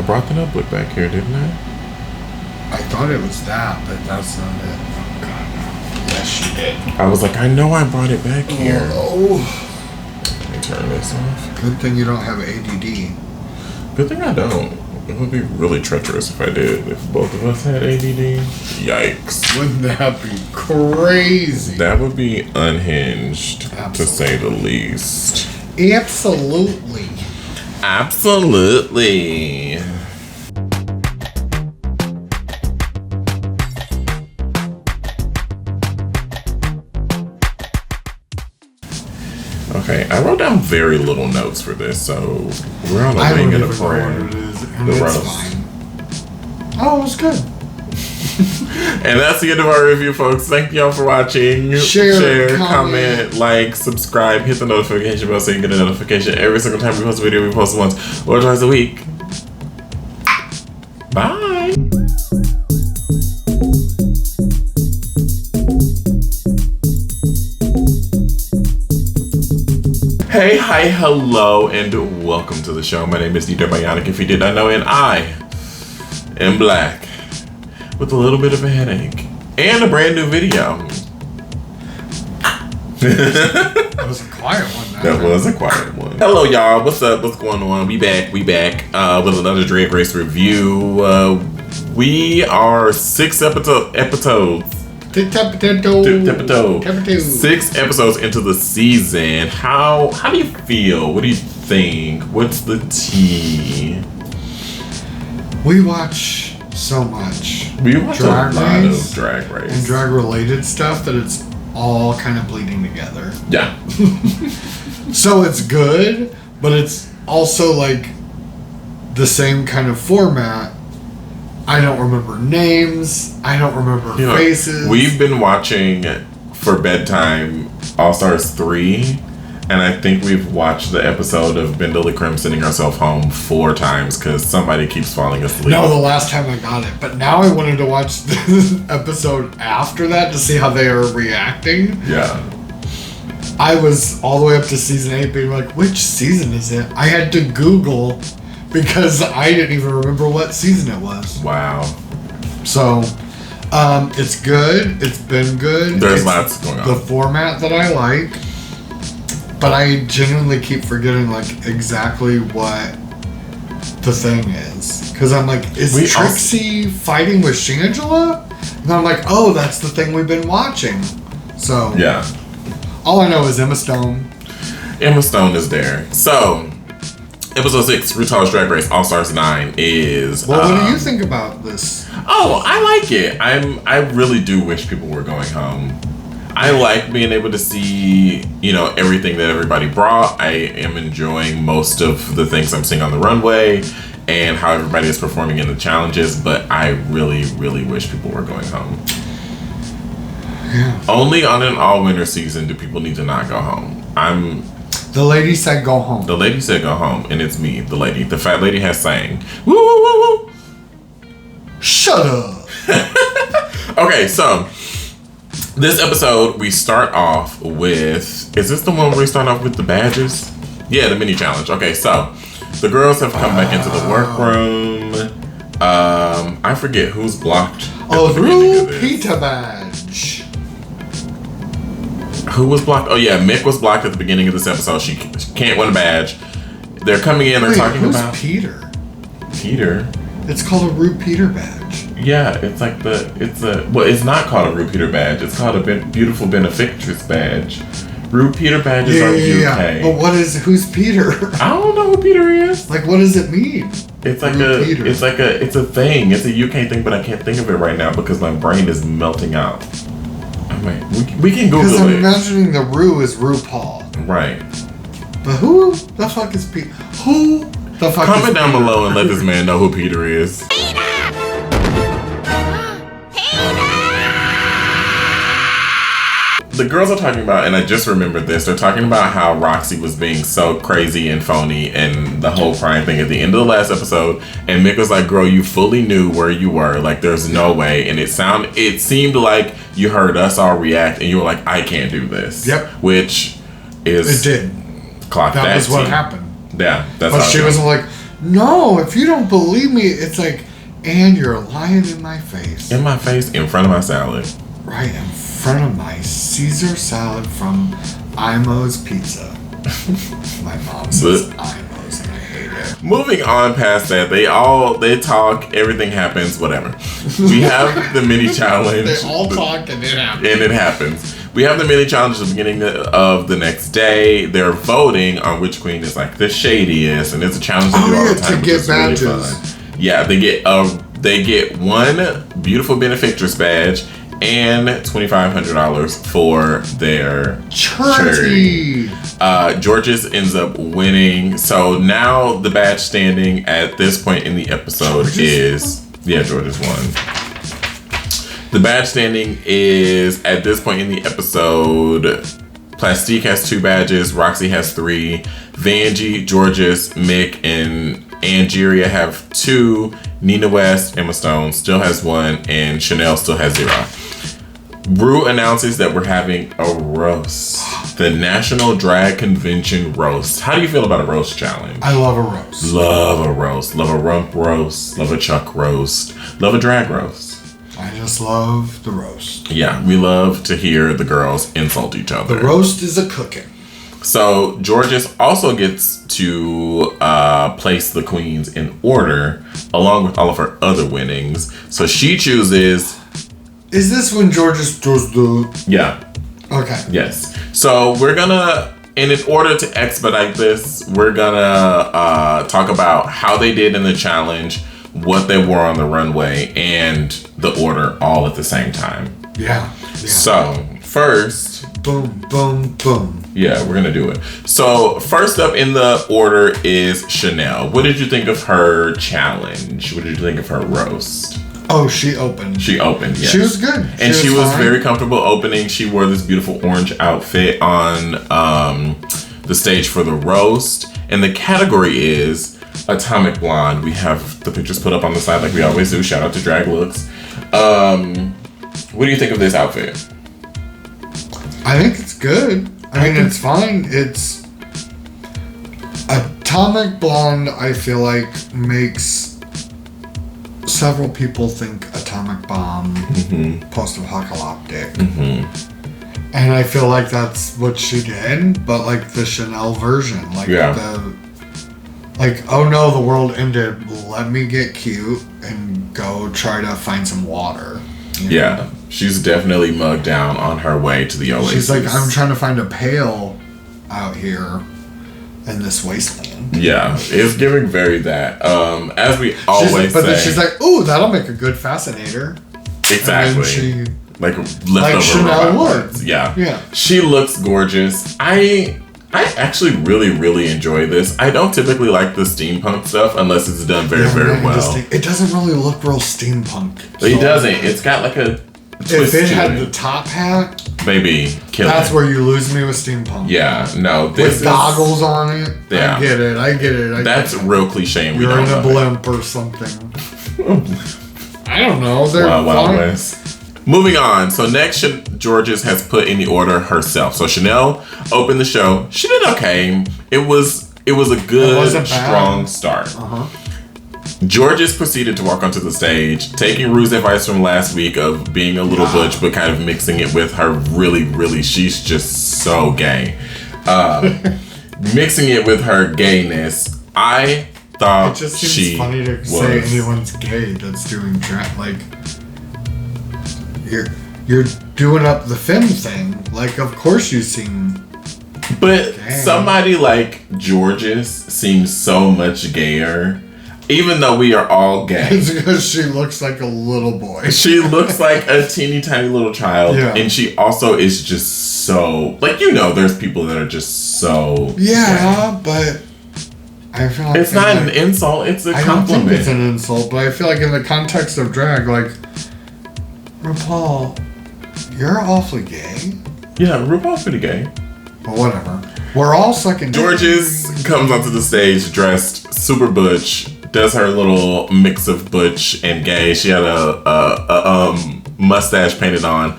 brought the notebook back here, didn't I? I thought it was that, but that's not it. Oh, God, no. Yes, you did. I was like, I know I brought it back here. Oh. Let me turn this off. Good thing you don't have ADD. Good thing I don't. It would be really treacherous if I did. If both of us had ADD. Yikes. Wouldn't that be crazy? That would be unhinged, Absolutely. to say the least. Absolutely. Absolutely. Okay, I wrote down very little notes for this, so we're on a wing and a prayer. What it is, and it's fine. Oh, it was good. And that's the end of our review, folks. Thank y'all for watching. Share, comment, like, subscribe, hit the notification bell so you can get a notification every single time we post a video. We post once or twice a week. Bye. Hey, hi, hello, and welcome to the show. My name is DDare Bionic, if you did not know, and I am black with a little bit of a headache and a brand new video. That was a quiet one. That was a quiet one. Hello, y'all. What's up? What's going on? We back with another Drag Race review. We are 6 episodes. 6 episodes into the season. How do you feel? What do you think? What's the tea? We watch so much. We watch a lot of Drag Race and drag related stuff that it's all kind of bleeding together. Yeah. So it's good, but it's also like the same kind of format. I don't remember names. I don't remember faces. We've been watching for bedtime All Stars 3, and I think we've watched the episode of Bendela Krim sending herself home 4 times because somebody keeps falling asleep. No, the last time I got it. But now I wanted to watch the episode after that to see how they are reacting. Yeah. I was all the way up to season 8 being like, which season is it? I had to Google because I didn't even remember what season it was. Wow. So, it's good. It's been good. There's lots going on. The format that I like. But I genuinely keep forgetting, like, exactly what the thing is. Because I'm like, is Trixie fighting with Shangela? And I'm like, oh, that's the thing we've been watching. So, yeah. All I know is Emma Stone. Emma Stone is there. So, episode 6, RuPaul's Drag Race All Stars 9 is... Well, what do you think about this? Oh, I like it. I really do wish people were going home. I like being able to see, everything that everybody brought. I am enjoying most of the things I'm seeing on the runway and how everybody is performing in the challenges, but I really, really wish people were going home. Yeah. Only on an all-winter season do people need to not go home. The lady said go home. The lady said go home, and it's me, the lady. The fat lady has sang. Woo, woo, woo, woo. Shut up. Okay, so... this episode, we start off with... Is this the one where we start off with the badges? Yeah, the mini challenge. Okay, so the girls have come back into the workroom. I forget who's blocked. Oh, the Rupita badge. Who was blocked? Oh, yeah, Mick was blocked at the beginning of this episode. She can't win a badge. They're coming in. They're talking about... Peter? Peter? It's called a Rupita badge. Yeah, it's like it's not called a Rupita badge. It's called a Beautiful Benefactress badge. Rupita badges are UK. But who's Peter? I don't know who Peter is. Like, what does it mean? It's a thing. It's a UK thing, but I can't think of it right now because my brain is melting out. We can Google it. Because I'm imagining the Ru is RuPaul. Right. But who the fuck is Peter? Who the fuck Comment down below and let this man know who Peter is. The girls are talking about, and I just remembered this, they're talking about how Roxy was being so crazy and phony and the whole crying thing at the end of the last episode, and Mick was like, girl, you fully knew where you were, like there's no way, and it seemed like you heard us all react and you were like, I can't do this. Yep. Which is... It did. Clock that was what happened. Yeah, that's but how she wasn't like, no, if you don't believe me, it's like, and you're lying in my face. In my face, in front of my salad. Right in front of my Caesar salad from Imo's Pizza. My mom says Imo's and I hate it. Moving on past that, they talk, everything happens, whatever. We have the mini challenge. They all talk and it happens. We have the mini challenge at the beginning of the next day. They're voting on which queen is like the shadiest, and it's a challenge they do all the time. To get badges. Really fun. Yeah, they get one beautiful benefactress badge and $2,500 for their charity. Jorgeous ends up winning. So now the badge standing at this point in the episode Jorgeous won. The badge standing is at this point in the episode. Plastique has 2 badges. Roxy has 3. Vanjie, Jorgeous, Mick, and Angeria have 2. Nina West, Emma Stone still has 1, and Chanel still has 0. Rue announces that we're having a roast. The National Drag Convention roast. How do you feel about a roast challenge? I love a roast. Love a roast. Love a rump roast. Love a chuck roast. Love a drag roast. I just love the roast. Yeah, we love to hear the girls insult each other. The roast is a cooking. So Jorgeous also gets to place the queens in order along with all of her other winnings. So she chooses. Is this when Jorgeous does the? Yeah. Okay. Yes. So we're gonna, and in order to expedite this, we're gonna talk about how they did in the challenge, what they wore on the runway, and the order all at the same time. Yeah. So first. Boom, boom, boom. Yeah, we're gonna do it. So first up in the order is Chanel. What did you think of her challenge? What did you think of her roast? Oh, she opened. Yes. She was good. And she was very comfortable opening. She wore this beautiful orange outfit on the stage for the roast. And the category is Atomic Blonde. We have the pictures put up on the side like we always do. Shout out to Drag Looks. What do you think of this outfit? I think it's good. I mean, it's fine. It's Atomic Blonde, I feel like, makes several people think atomic bomb, post-apocalyptic. And I feel like that's what she did, but like the Chanel version. Oh no, the world ended. Let me get cute and go try to find some water. Yeah. She's definitely mugged down on her way to the Oasis. She's like, I'm trying to find a pail out here in this wasteland. Yeah, it's giving very that. As we always say. But then she's like, ooh, that'll make a good fascinator. Exactly. She, like leftover Chanel would. Yeah. She looks gorgeous. I actually really enjoy this. I don't typically like the steampunk stuff unless it's done very well. It doesn't really look real steampunk. It doesn't. It's got like a twist. If it had the top hat, baby, that's where you lose me with steampunk. Yeah, no, with goggles on it. Yeah. I get it. That's real cliche. And you're in a blimp or something. I don't know. They're Wild West. Moving on. So next, Jorgeous has put in the order herself. So Chanel opened the show. She did okay. It was a good, strong start. Jorgeous proceeded to walk onto the stage, taking Rue's advice from last week of being a little butch, but kind of mixing it with her really, she's just so gay. Mixing it with her gayness. I thought it just seems funny to say anyone's gay that's doing drag. Like, you're doing up the femme thing. Like, of course you seem. But somebody like Jorgeous seems so much gayer. Even though we are all gay. It's because she looks like a little boy. She looks like a teeny tiny little child. Yeah. And she also is just so... Like, there's people that are just so... Yeah, gay. But... I feel like... It's not an insult, it's a compliment. I don't think it's an insult, but I feel like in the context of drag, like... RuPaul, you're awfully gay. Yeah, RuPaul's pretty gay. But whatever. We're all sucking... Jorgeous comes onto the stage dressed super butch. Does her little mix of butch and gay. She had a mustache painted on.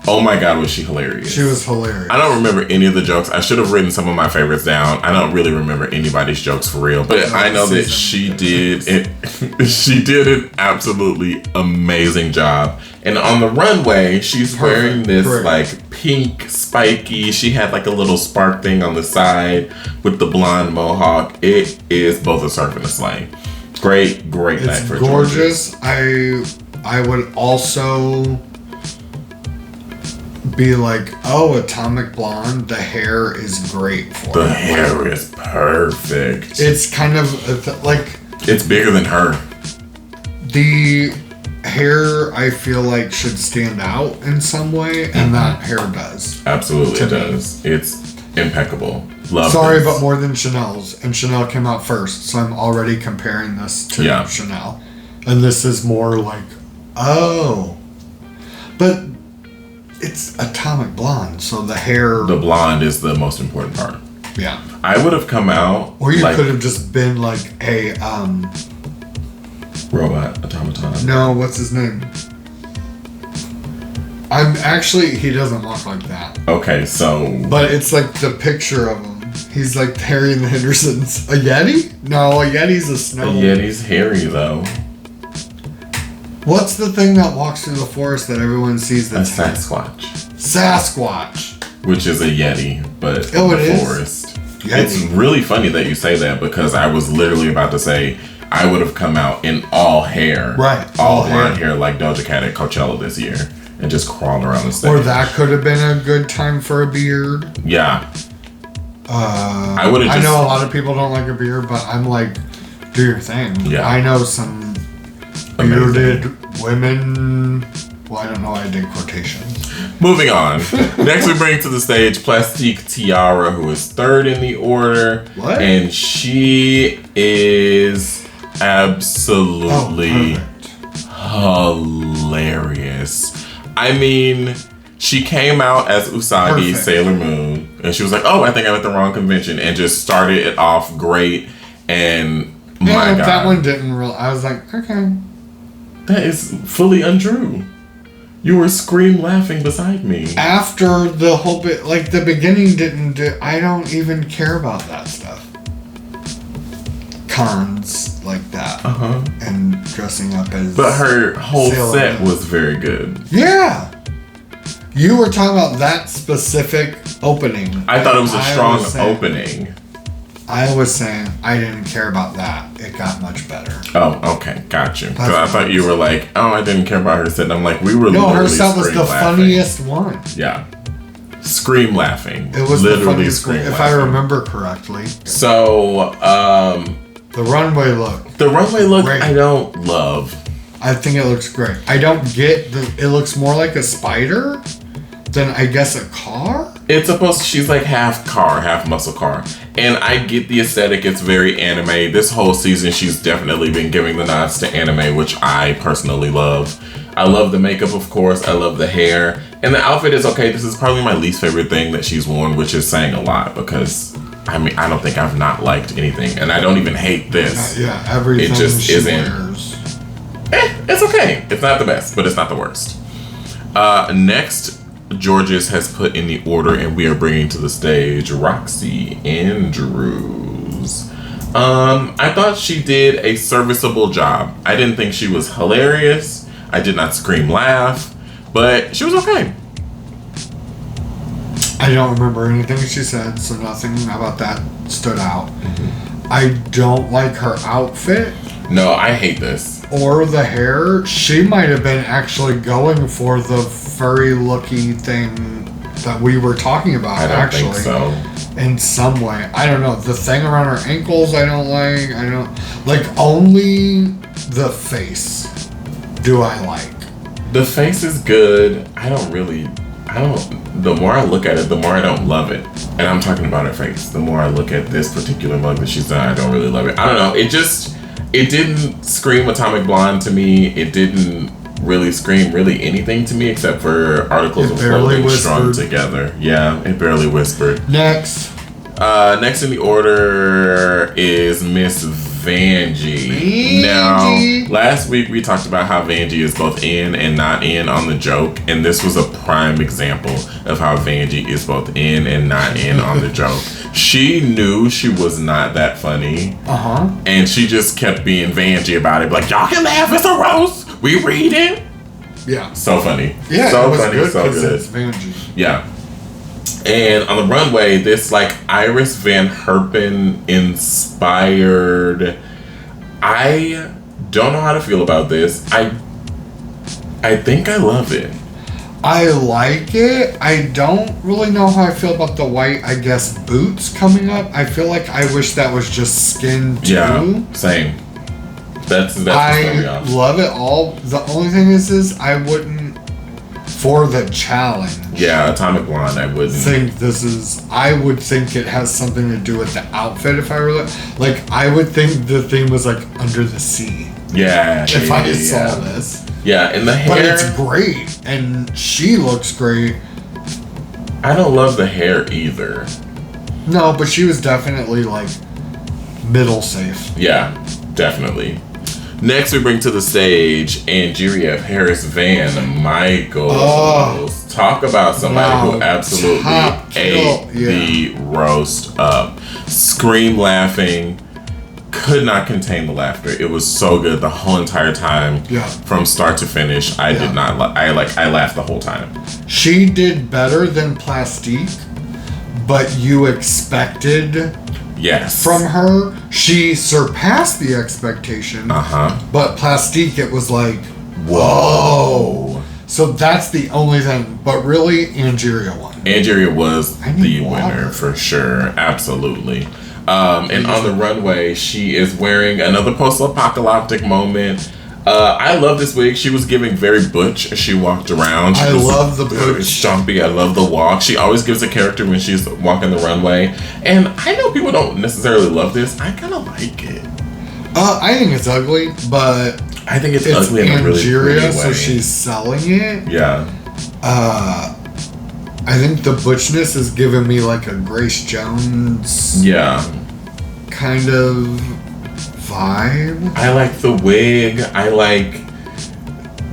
Oh my God, was she hilarious. She was hilarious. I don't remember any of the jokes. I should have written some of my favorites down. I don't really remember anybody's jokes for real. But I know that she did it. She did an absolutely amazing job. And on the runway, she's wearing this like pink spiky. She had like a little spark thing on the side with the blonde mohawk. It is both a surf and a slay. Great night for gorgeous. I would also be like, oh, Atomic Blonde, the hair is great for it. The hair is perfect. It's kind of like... It's bigger than her. The hair, I feel like, should stand out in some way, and that hair does. Absolutely, it does. It's impeccable. Love Sorry, this. but more than Chanel's. And Chanel came out first, so I'm already comparing this to Chanel. And this is more like, oh. But... it's Atomic Blonde, so the hair... The blonde is the most important part. Yeah. I would have come out... Or you could have just been like a... robot automaton. No, what's his name? He doesn't look like that. Okay, so... But it's like the picture of him. He's like Harry and the Hendersons. A Yeti? No, a Yeti's a snow... A Yeti's hairy, though. What's the thing that walks through the forest that everyone sees that's... A Sasquatch. Sasquatch! Which is a Yeti, but in the forest. Yeti. It's really funny that you say that because I was literally about to say I would have come out in all hair. Right. All blonde hair like Doja Cat at Coachella this year. And just crawl around the stage. Or that could have been a good time for a beard. Yeah. I would have. I know a lot of people don't like a beard, but I'm like, do your thing. Yeah. I know some bearded women. Well, I don't know. I did quotations. Moving on. Next, we bring to the stage Plastique Tiara, who is third in the order. What? And she is absolutely hilarious. I mean, she came out as Usagi Sailor Moon, and she was like, "Oh, I think I'm at the wrong convention," and just started it off great. And my God, that one didn't I was like, okay, that is fully untrue. You were scream laughing beside me after the whole bit. Like the beginning didn't. I don't even care about that stuff. Cons like that, and dressing up as. But her whole set was very good. Yeah, you were talking about that specific opening. I thought it was a strong opening. I was saying I didn't care about that. It got much better. Oh, okay, got you. Because I thought you were like, oh, I didn't care about her set. And I'm like, we were no, her set was the funniest one. Yeah. Scream laughing. It was literally scream if I remember correctly. So, the runway look. The runway look great. I don't love. I think it looks great. I don't get it looks more like a spider than I guess a car. It's supposed to, she's like half car, half muscle car. And I get the aesthetic, it's very anime. This whole season she's definitely been giving the nods to anime, which I personally love. I love the makeup, of course. I love the hair. And the outfit is okay. This is probably my least favorite thing that she's worn, which is saying a lot because I mean, I don't think I've not liked anything, and I don't even hate this. Yeah, everything it just she isn't. Wears. It's okay. It's not the best, but it's not the worst. Next, Jorgeous has put in the order, and we are bringing to the stage Roxy Andrews. I thought she did a serviceable job. I didn't think she was hilarious. I did not scream laugh, but she was okay. I don't remember anything she said, so nothing about that stood out. Mm-hmm. I don't like her outfit. No, I hate this. Or the hair. She might have been actually going for the furry-looking thing that we were talking about, I don't think so. In some way. I don't know. The thing around her ankles, I don't like. I don't... Like, only the face do I like. The face is good. The more I look at it, the more I don't love it. And I'm talking about her face. The more I look at this particular mug that she's done, I don't really love it. I don't know. It didn't scream Atomic Blonde to me. It didn't really scream really anything to me except for articles of clothing strung together. Yeah, it barely whispered. Next. Next in the order is Miss Vanjie. Now, last week we talked about how Vanjie is both in and not in on the joke, and this was a prime example of how Vanjie is both in and not in on the joke. She knew she was not that funny, and she just kept being Vanjie about it. Like, y'all can laugh, it's a roast. We read it. Yeah. So funny. Yeah, so it was funny, good so good. It's Vanjie. Yeah. And on the runway, this like Iris Van Herpen inspired. I don't know how to feel about this. I think I love it. I like it. I don't really know how I feel about the white, I guess, boots coming up. I feel like I wish that was just skin too. Yeah, same. That's I love it all. The only thing is I wouldn't, for the challenge. Yeah, Atomic Blonde, I wouldn't I would think it has something to do with the outfit if I were like I would think the theme was like Under the Sea. Yeah. If I saw this. Yeah, and the hair. But it's great, and she looks great. I don't love the hair either. No, but she was definitely like middle safe. Yeah, definitely. Next, we bring to the stage Angeria Paris Van Michaels. Oh, talk about somebody who absolutely ate Yeah. the roast up. Scream laughing. Could not contain the laughter. It was so good the whole entire time. Yeah. From start to finish. I did not. I laughed the whole time. She did better than Plastique, but you expected. Yes. From her, she surpassed the expectation. But Plastique, it was like, whoa. So that's the only thing. But really, Angeria won. Angeria was the winner for sure. Absolutely. And on the runway, she is wearing another post-apocalyptic moment. I love this wig. She was giving very butch as she walked around. I love the butch. Stumpy. I love the walk. She always gives a character when she's walking the runway. And I know people don't necessarily love this. I kind of like it. I think it's ugly, but I think it's ugly in a really pretty way. So she's selling it. Yeah. I think the butchness is giving me like a Grace Jones. Yeah. Kind of vibe. I like the wig.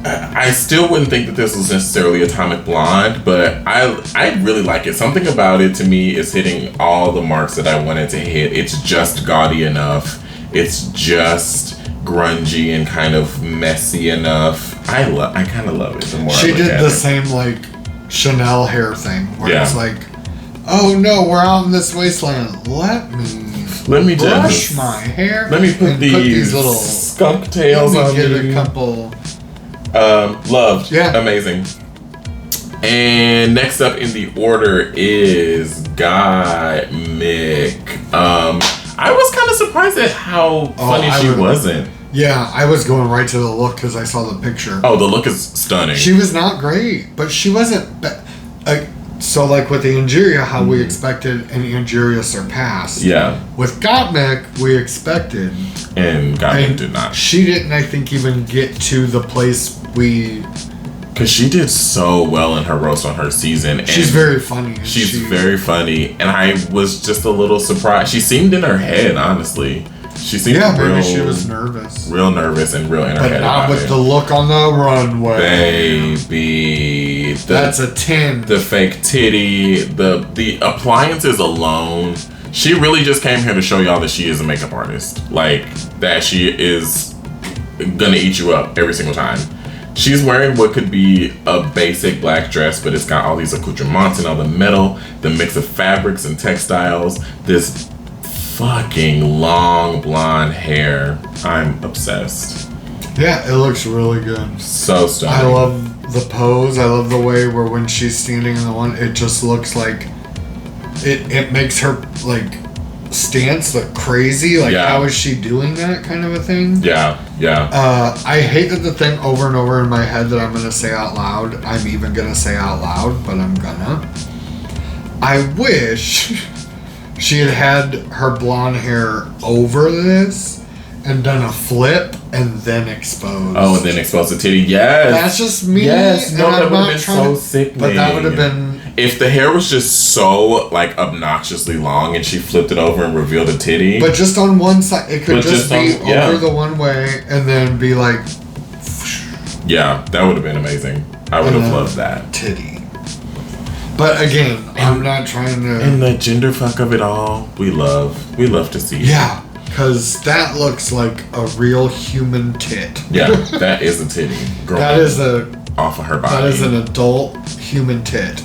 I still wouldn't think that this was necessarily Atomic Blonde, but I really like it. Something about it to me is hitting all the marks that I wanted to hit. It's just gaudy enough. It's just grungy and kind of messy enough. I kind of love it. The more she did the same like Chanel hair thing where it's like, oh no, we're out in this wasteland. Let me brush my hair. Let me put these little skunk tails on me. Get a couple. Loved. Yeah. Amazing. And next up in the order is Guy Mick. I was kind of surprised at how funny she wasn't. Yeah, I was going right to the look because I saw the picture. Oh, the look is stunning. She was not great, but she wasn't. So, like with the Angeria, how we expected an Angeria surpassed. Yeah. With Gottmik, we expected. And Gottmik did not. She didn't, I think, even get to the place we. Because she did so well in her roast on her season. And she's very funny. She's very funny. And I was just a little surprised. She seemed in her head, honestly. She seemed maybe she was nervous. Real nervous and real in her head. But not with the look on the runway. Baby. That's a 10. The fake titty. The appliances alone. She really just came here to show y'all that she is a makeup artist. Like, that she is gonna eat you up every single time. She's wearing what could be a basic black dress, but it's got all these accoutrements and all the metal, the mix of fabrics and textiles, this fucking long blonde hair. I'm obsessed. Yeah, it looks really good. So stunning. I love the pose. I love the way where when she's standing in the one, it just looks like it makes her like stance look crazy. Like how is she doing that kind of a thing? Yeah. I hate that the thing over and over in my head that I'm gonna say out loud. I'm even gonna say out loud, but I'm gonna. I wish she had her blonde hair over this and done a flip and then exposed. Oh, and then exposed the titty. Yes. That's just me. Yes. No, that would have been so to, sickening. But that would have been... If the hair was just so, like, obnoxiously long and she flipped it over and revealed a titty. But just on one side. It could just be yeah. over the one way and then be like... Yeah, that would have been amazing. I would have loved that. Titty. But again, I'm not trying to... And the gender fuck of it all, we love to see. Yeah, because that looks like a real human tit. Yeah, that is a titty. That is off of her body. That is an adult human tit.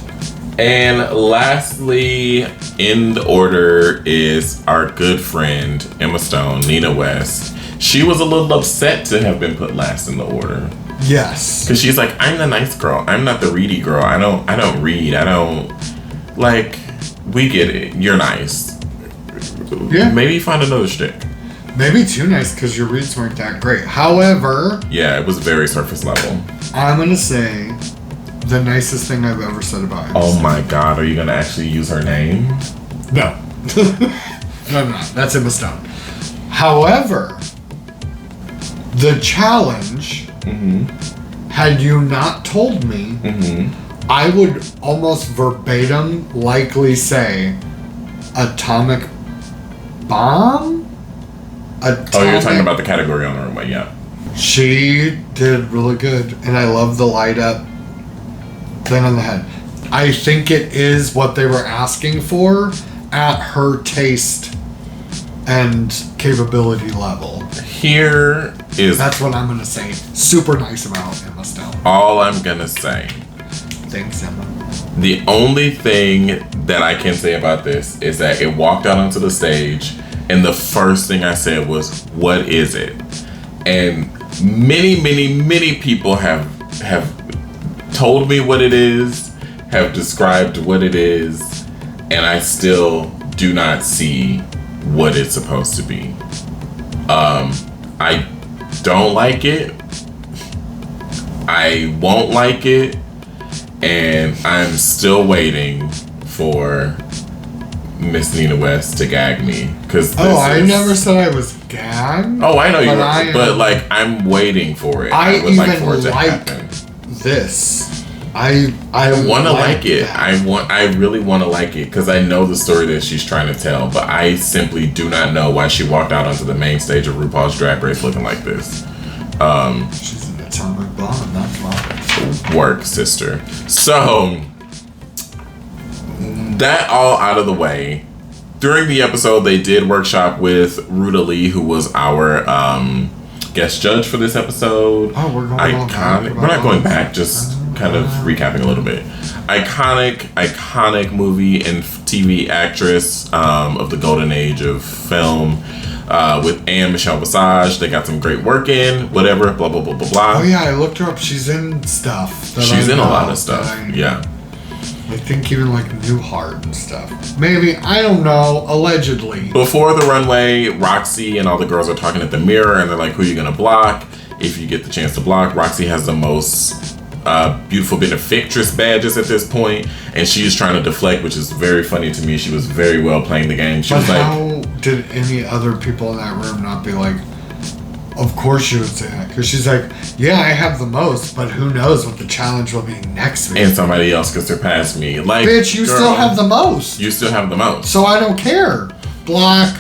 And lastly, in the order is our good friend, Emma Stone, Nina West. She was a little upset to have been put last in the order. Yes. Because she's like, I'm the nice girl. I'm not the reedy girl. I don't read. Like, we get it. You're nice. Yeah. Maybe find another shtick. Maybe too nice because your reads weren't that great. However... Yeah, it was very surface level. I'm going to say the nicest thing I've ever said about her. Oh my God, are you going to actually use her name? No. No. That's Emma Stone. However, the challenge... Mm-hmm. Had you not told me, mm-hmm. I would almost verbatim likely say atomic bomb? Oh, you're talking about the category on the runway, yeah. She did really good, and I love the light up thing on the head. I think it is what they were asking for at her taste and capability level. Here is... That's what I'm going to say. Super nice about Emma Stone. All I'm going to say. Thanks, Emma. The only thing that I can say about this is that it walked out onto the stage, and the first thing I said was, what is it? And many people have told me what it is, have described what it is, and I still do not see what it's supposed to be. I don't like it. I won't like it. And I'm still waiting for Miss Nina West to gag me. I never said I was gagged. Oh, I know you were. But, like, I'm waiting for it. I would like for it to happen. This. I want to like it. I really want to like it because I know the story that she's trying to tell, but I simply do not know why she walked out onto the main stage of RuPaul's Drag Race looking like this. She's an atomic bomb, that's why. Work, sister. So that all out of the way. During the episode, they did workshop with Ruta Lee, who was our guest judge for this episode. Oh, we're going back. We're not going back, just kind of recapping a little bit. Iconic movie and TV actress of the golden age of film with Anne Michelle Visage. They got some great work in, whatever, blah, blah, blah, blah, blah. Oh, yeah, I looked her up. She's in stuff. She's in a lot of stuff, yeah. I think even like Newhart and stuff. Maybe, I don't know, allegedly. Before the runway, Roxy and all the girls are talking at the mirror and they're like, who are you going to block? If you get the chance to block, Roxy has the most beautiful benefactress badges at this point, and she's trying to deflect, which is very funny to me. She was very well playing the game. But how did any other people in that room not be like, of course she would say that? Because she's like, yeah, I have the most, but who knows what the challenge will be next week. And somebody else could surpass me. Like, bitch, you still have the most. You still have the most. So I don't care. Block.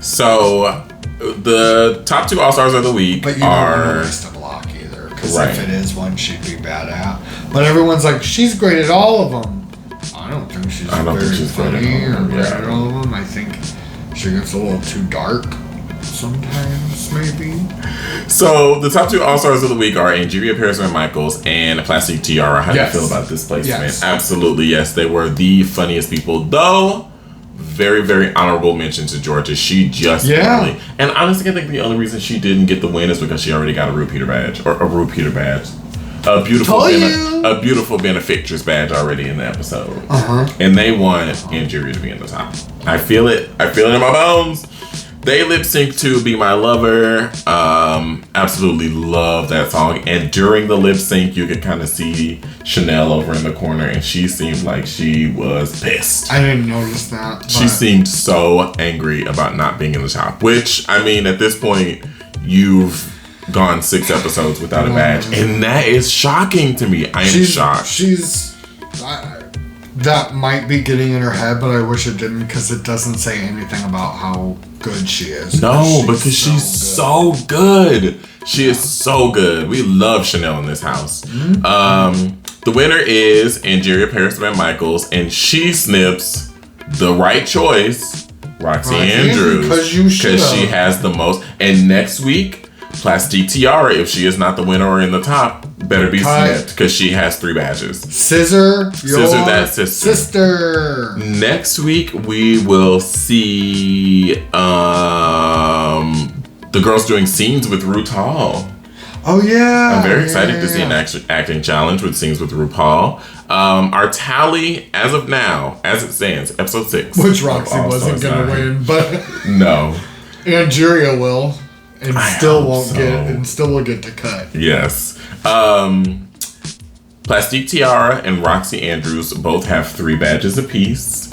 So the top 2 All-Stars of the week but you are... don't want to block either. Because if it is one, she'd be bad at. But everyone's like, she's great at all of them. I don't think she's funny or great at all of them. I think she gets a little too dark sometimes, maybe. So the top 2 All-Stars of the week are Angeria Pearson-Michaels and Plastic Tiara. How do you feel about this placement? Yes. Absolutely, yes. They were the funniest people, though. Very, very honorable mention to Jorgeous. She just barely. And honestly, I think the only reason she didn't get the win is because she already got a repeater badge. A beautiful benefactress badge already in the episode. And they want Angeria to be in the top. I feel it. I feel it in my bones. They lip sync to Be My Lover. Absolutely love that song. And during the lip sync, you could kind of see Chanel over in the corner, and she seemed like she was pissed. I didn't notice that. But She seemed so angry about not being in the top. Which, I mean, at this point, you've gone 6 episodes without a badge, and that is shocking to me. I am shocked. That might be getting in her head, but I wish it didn't, because it doesn't say anything about how good she is. No, because she's so good. She is so good. We love Chanel in this house. The winner is Angeria Paris Van Michaels, and she snips the right choice, Roxy Andrews, because she has the most. And next week, Plastique Tiara, if she is not the winner or in the top, better be snipped, because she has 3 badges. Scissor that sister. Next week we will see the girls doing scenes with RuPaul. Oh yeah. I'm very excited to see an acting challenge with scenes with RuPaul. Our tally as of now, as it stands, episode 6. Which Roxy wasn't gonna win, but no. Angeria will. And still won't get, and still will get to cut. Yes. Plastique Tiara and Roxy Andrews both have 3 badges apiece.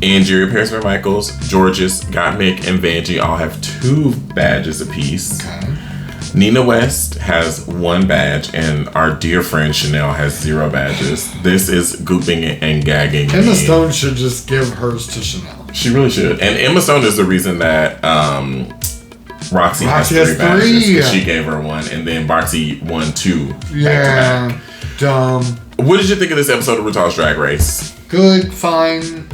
Angeria Paris Van Michaels, Jorgeous, Gottmik, and Vanjie all have 2 badges apiece. Okay. Nina West has 1 badge, and our dear friend Chanel has 0 badges. This is gooping and gagging. Emma Stone should just give hers to Chanel. She really should. And Emma Stone is the reason that Roxy has 3 badges. She gave her 1, and then Roxy won 2 back to back. Dumb. What did you think of this episode of RuPaul's Drag Race? Good, fine,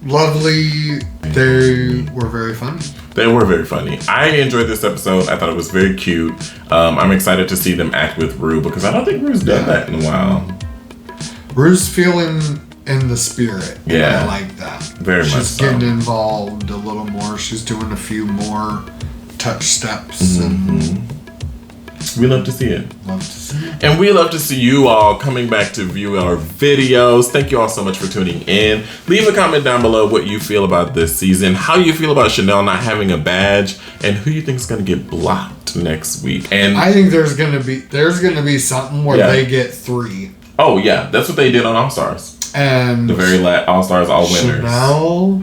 lovely. They were very funny. They were very funny. I enjoyed this episode. I thought it was very cute. I'm excited to see them act with Rue, because I don't think Rue's done that in a while. Rue's feeling in the spirit. Yeah. I like that. Very much so. She's getting involved a little more. She's doing a few more touch steps, and we love to see it. Love to see it. And we love to see you all coming back to view our videos. Thank you all so much for tuning in. Leave a comment down below what you feel about this season, how you feel about Chanel not having a badge, and who you think is going to get blocked next week. And I think there's gonna be something where they get 3. Oh yeah, that's what they did on All Stars. And the very last All Stars, all winners. Chanel.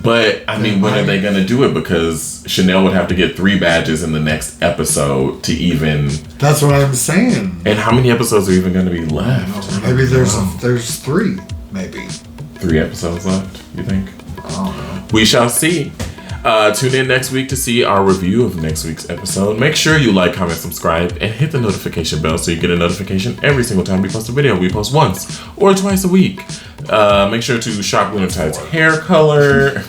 But, I mean, when are they going to do it? Because Chanel would have to get 3 badges in the next episode to even... That's what I'm saying. And how many episodes are even going to be left? Maybe there's 3, maybe. 3 episodes left, you think? I don't know. We shall see. Tune in next week to see our review of next week's episode. Make sure you like, comment, subscribe, and hit the notification bell so you get a notification every single time we post a video. We post once or twice a week. Make sure to shop Lunatide's hair color.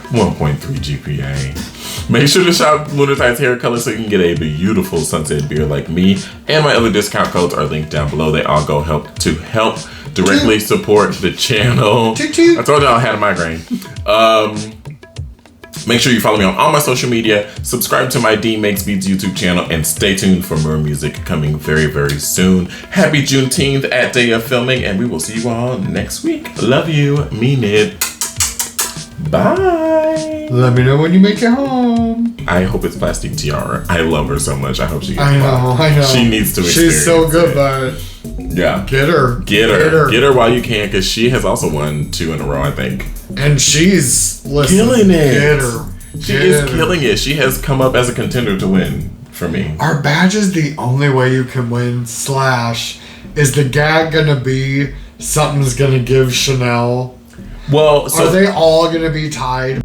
1.3 GPA. Make sure to shop Lunatide's hair color so you can get a beautiful sunset beard like me. And my other discount codes are linked down below. They all go help directly support the channel. I told y'all I had a migraine. Make sure you follow me on all my social media, subscribe to my D Makes Beats YouTube channel, and stay tuned for more music coming very, very soon. Happy Juneteenth at day of filming, and we will see you all next week. Love you. Mean it. Bye. Let me know when you make it home. I hope it's Plastique Tiara. I love her so much. I hope she gets I know. She needs to experience She's so good, it. but yeah. Get her while you can, because she has also won 2 in a row, I think. And she's killing it. Get her. She is killing it. She has come up as a contender to win for me. Are badges the only way you can win? / is the gag gonna be something's gonna give Chanel? Well, are they all gonna be tied?